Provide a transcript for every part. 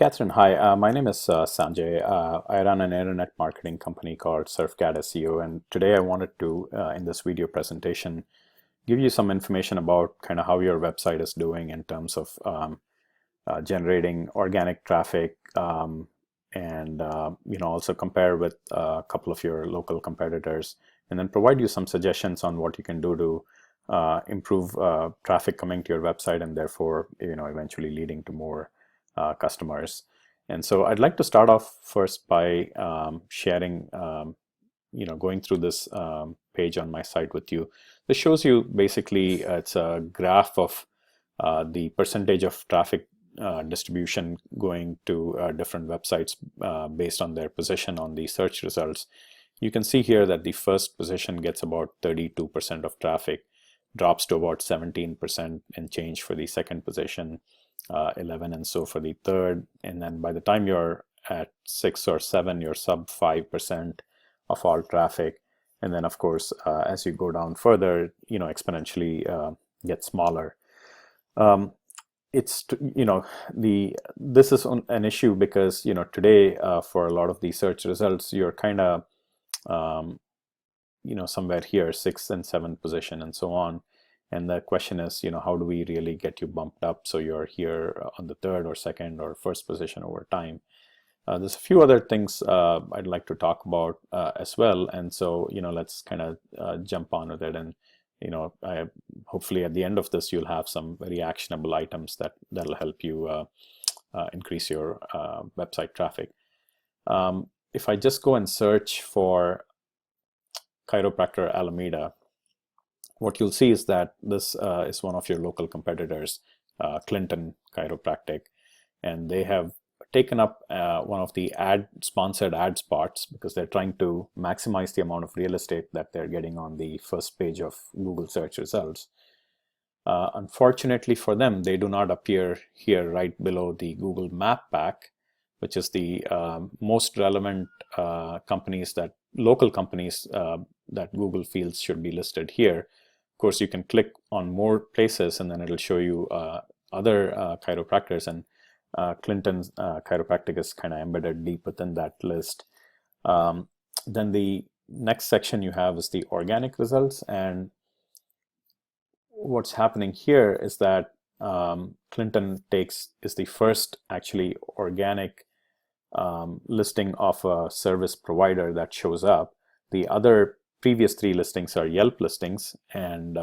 Catherine, hi. My name is Sanjay. I run an internet marketing company called Cat SEO, and today I wanted to, in this video presentation, give you some information about kind of how your website is doing in terms of generating organic traffic, and also compare with a couple of your local competitors, and then provide you some suggestions on what you can do to improve traffic coming to your website, and therefore eventually leading to more customers. And so I'd like to start off first by sharing, going through this page on my site with you. This shows you basically it's a graph of the percentage of traffic distribution going to different websites based on their position on the search results. You can see here that the first position gets about 32% of traffic, drops to about 17% and change for the second position, 11 and so for the third, and then by the time you're at 6 or 7, you're sub 5% of all traffic. And then of course as you go down further, exponentially get smaller. It's this is an issue because today for a lot of the search results you're kind of somewhere here 6th and 7th position and so on. And the question is, how do we really get you bumped up so you're here on the 3rd or 2nd or 1st position over time? There's a few other things I'd like to talk about as well. And so, let's kind of jump on with it. And, hopefully at the end of this, you'll have some very actionable items that'll help you increase your website traffic. If I just go and search for chiropractor Alameda, what you'll see is that this is one of your local competitors, Clinton Chiropractic, and they have taken up one of the sponsored ad spots because they're trying to maximize the amount of real estate that they're getting on the first page of Google search results. Unfortunately for them, they do not appear here right below the Google Map Pack, which is the most relevant local companies that Google feels should be listed here. Of course, you can click on more places and then it'll show you other chiropractors, and Clinton's Chiropractic is kind of embedded deep within that list. Then the next section you have is the organic results, and what's happening here is that Clinton is the first actually organic listing of a service provider that shows up. The other previous 3 listings are Yelp listings, and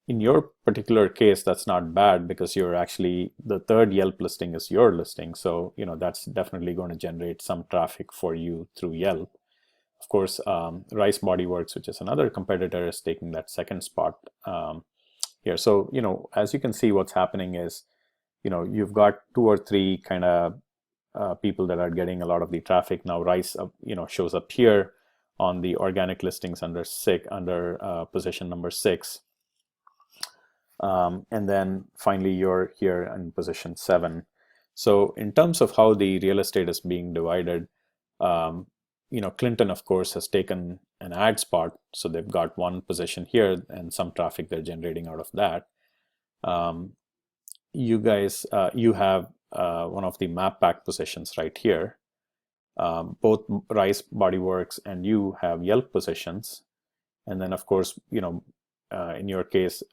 in your particular case that's not bad because you're actually the 3rd Yelp listing is your listing, so that's definitely going to generate some traffic for you through Yelp. Of course, Rice Body Works, which is another competitor, is taking that 2nd spot here. So as you can see, what's happening is you've got 2 or 3 kind of people that are getting a lot of the traffic. Now Rice shows up here on the organic listings under position number 6, and then finally you're here in position 7. So in terms of how the real estate is being divided, Clinton of course has taken an ad spot, so they've got 1 position here and some traffic they're generating out of that. You guys you have one of the map pack positions right here. Both Rice Body Works and you have Yelp positions, and then of course in your case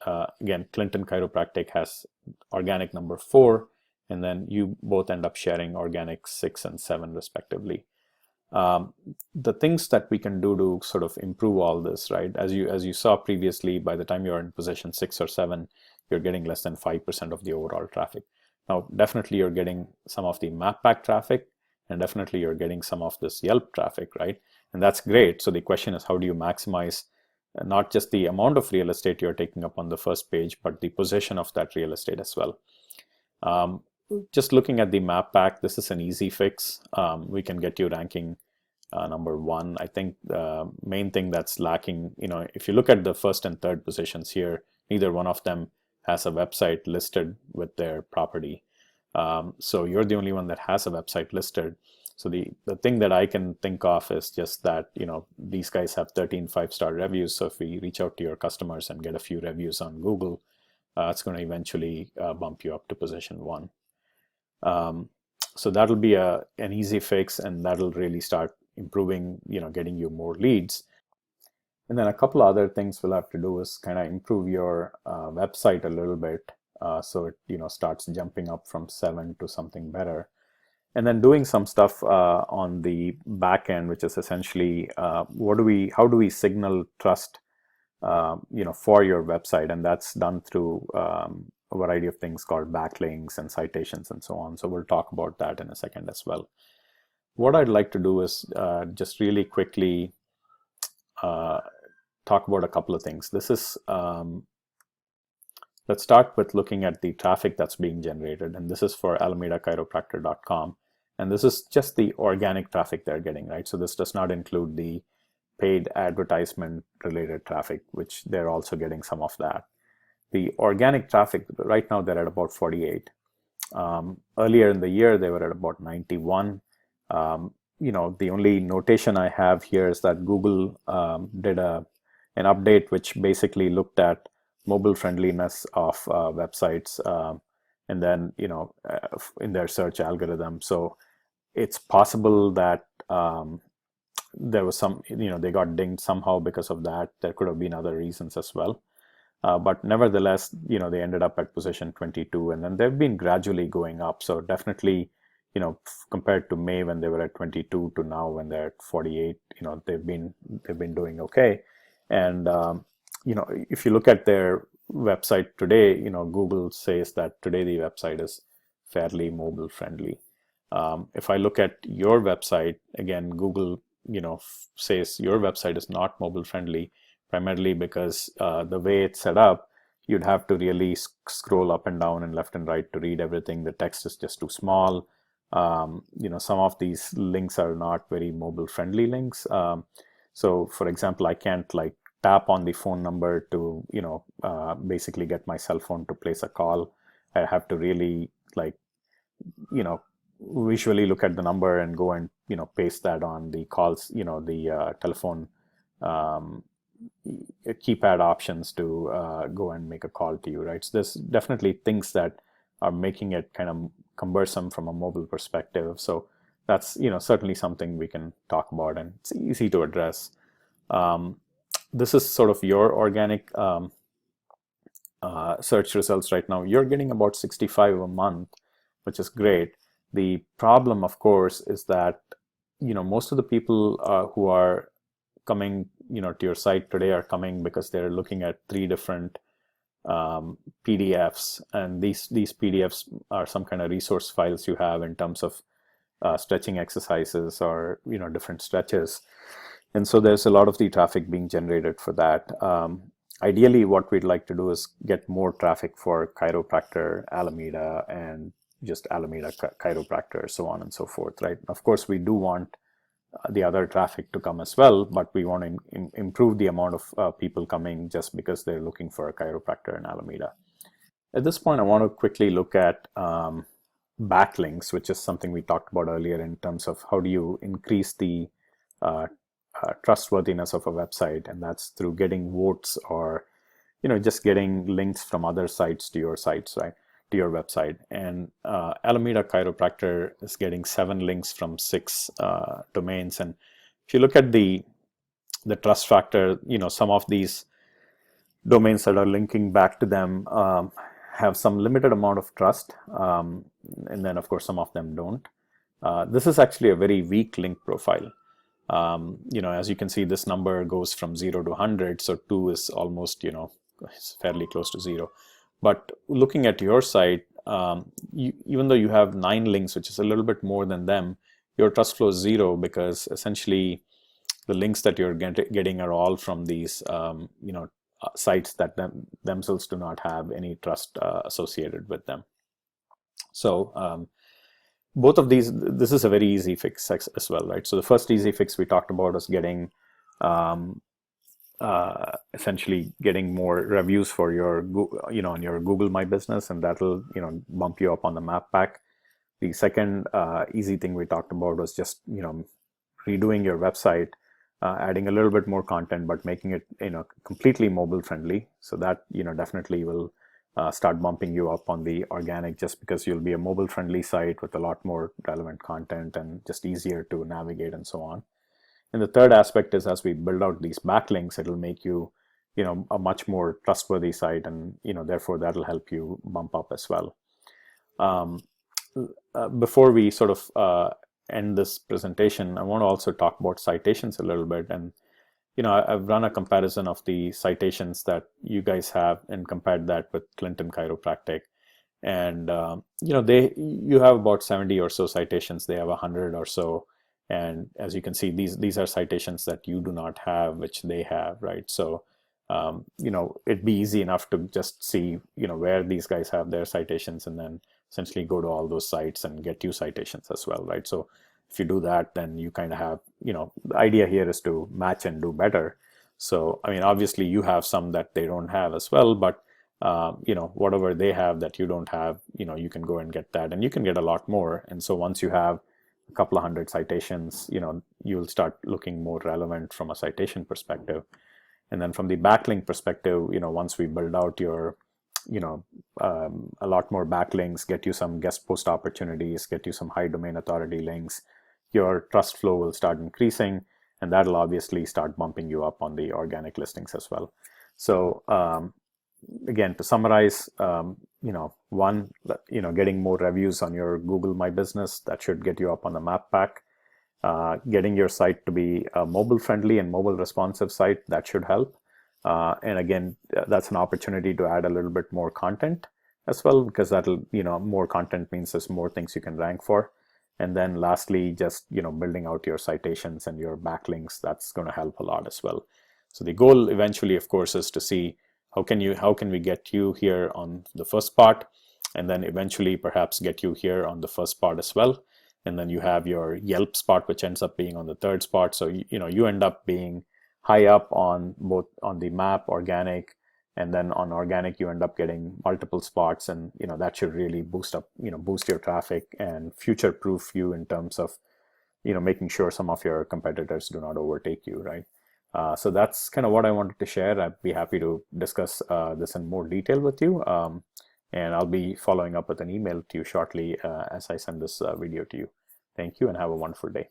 again Clinton Chiropractic has organic number 4, and then you both end up sharing organic 6 and 7 respectively. The things that we can do to sort of improve all this, right, as you saw previously, by the time you're in position 6 or 7 you're getting less than 5% of the overall traffic. Now definitely you're getting some of the map pack traffic, and definitely you're getting some of this Yelp traffic, right? And that's great. So the question is, how do you maximize not just the amount of real estate you're taking up on the first page, but the position of that real estate as well? Just looking at the map pack, this is an easy fix. We can get you ranking number 1. I think the main thing that's lacking, if you look at the 1st and 3rd positions here, neither one of them has a website listed with their property. So you're the only one that has a website listed. So the thing that I can think of is just that these guys have 13 5-star reviews. So if we reach out to your customers and get a few reviews on Google, it's going to eventually bump you up to position 1. So that'll be an easy fix, and that'll really start improving, getting you more leads. And then a couple other things we'll have to do is kind of improve your website a little bit, so it starts jumping up from 7 to something better. And then doing some stuff on the back end, which is essentially how do we signal trust for your website, and that's done through a variety of things called backlinks and citations and so on. So we'll talk about that in a second as well. What I'd like to do is just really quickly talk about a couple of things. This is let's start with looking at the traffic that's being generated, and this is for AlamedaChiropractor.com, and this is just the organic traffic they're getting, right? So this does not include the paid advertisement related traffic, which they're also getting some of that. The organic traffic, right now they're at about 48. Earlier in the year, they were at about 91. The only notation I have here is that Google did an update which basically looked at mobile friendliness of websites, and then in their search algorithm. So it's possible that there was some, they got dinged somehow because of that. There could have been other reasons as well. But nevertheless, they ended up at position 22, and then they've been gradually going up. So definitely, compared to May when they were at 22 to now when they're at 48, they've been doing okay. And if you look at their website today, Google says that today the website is fairly mobile friendly. If I look at your website, again, Google, says your website is not mobile friendly, primarily because the way it's set up, you'd have to really scroll up and down and left and right to read everything. The text is just too small. Some of these links are not very mobile friendly links. So for example, I can't like tap on the phone number to, basically get my cell phone to place a call. I have to really like, visually look at the number and go and, paste that on the calls, the telephone keypad options to go and make a call to you, right? So there's definitely things that are making it kind of cumbersome from a mobile perspective. So that's, certainly something we can talk about, and it's easy to address. This is sort of your organic search results right now. You're getting about 65 a month, which is great. The problem, of course, is that, most of the people who are coming, to your site today are coming because they're looking at 3 different PDFs, and these PDFs are some kind of resource files you have in terms of stretching exercises or different stretches, and so there's a lot of the traffic being generated for that. Ideally, what we'd like to do is get more traffic for chiropractor, Alameda, and just Alameda chiropractor, so on and so forth, right? Of course, we do want the other traffic to come as well, but we want to improve the amount of people coming just because they're looking for a chiropractor in Alameda. At this point, I want to quickly look at backlinks, which is something we talked about earlier in terms of how do you increase the trustworthiness of a website, and that's through getting votes or just getting links from other sites to your sites, right, to your website. And Alameda Chiropractor is getting 7 links from 6 domains, and if you look at the trust factor, some of these domains that are linking back to them have some limited amount of trust, and then of course some of them don't. This is actually a very weak link profile. As you can see, this number goes from 0 to 100, so 2 is almost, it's fairly close to 0. But looking at your site, even though you have 9 links, which is a little bit more than them, your trust flow is 0 because essentially the links that you're getting are all from these, sites that themselves do not have any trust associated with them. So both of these, this is a very easy fix as well, right? So the first easy fix we talked about was getting essentially getting more reviews for your on your Google My Business, and that'll bump you up on the map pack. The second easy thing we talked about was just redoing your website, adding a little bit more content, but making it completely mobile friendly. So that definitely will start bumping you up on the organic, just because you'll be a mobile friendly site with a lot more relevant content and just easier to navigate and so on. And the third aspect is, as we build out these backlinks, it'll make you, a much more trustworthy site, and therefore that'll help you bump up as well. Before we sort of end this presentation, I want to also talk about citations a little bit. And I've run a comparison of the citations that you guys have and compared that with Clinton Chiropractic. And you have about 70 or so citations. They have 100 or so. And as you can see, these are citations that you do not have, which they have, right? So it'd be easy enough to just see where these guys have their citations, and then essentially go to all those sites and get you citations as well, right? So if you do that, then you kind of have, the idea here is to match and do better. So I mean, obviously you have some that they don't have as well, but whatever they have that you don't have, you can go and get that, and you can get a lot more. And so once you have a couple of hundred citations, you'll start looking more relevant from a citation perspective. And then from the backlink perspective, once we build out your, a lot more backlinks, get you some guest post opportunities, get you some high domain authority links, your trust flow will start increasing, and that'll obviously start bumping you up on the organic listings as well. So again, to summarize, one, getting more reviews on your Google My Business, that should get you up on the map pack. Getting your site to be a mobile friendly and mobile responsive site, that should help. And again, that's an opportunity to add a little bit more content as well, because that'll, more content means there's more things you can rank for. And then lastly, just, building out your citations and your backlinks, that's going to help a lot as well. So the goal eventually, of course, is to see how can we get you here on the first part, and then eventually perhaps get you here on the first spot as well. And then you have your Yelp spot, which ends up being on the third spot. So, you end up being high up on both on the map, organic, and then on organic, you end up getting multiple spots. And, that should really boost your traffic and future proof you in terms of, making sure some of your competitors do not overtake you, right? So that's kind of what I wanted to share. I'd be happy to discuss this in more detail with you. And I'll be following up with an email to you shortly as I send this video to you. Thank you, and have a wonderful day.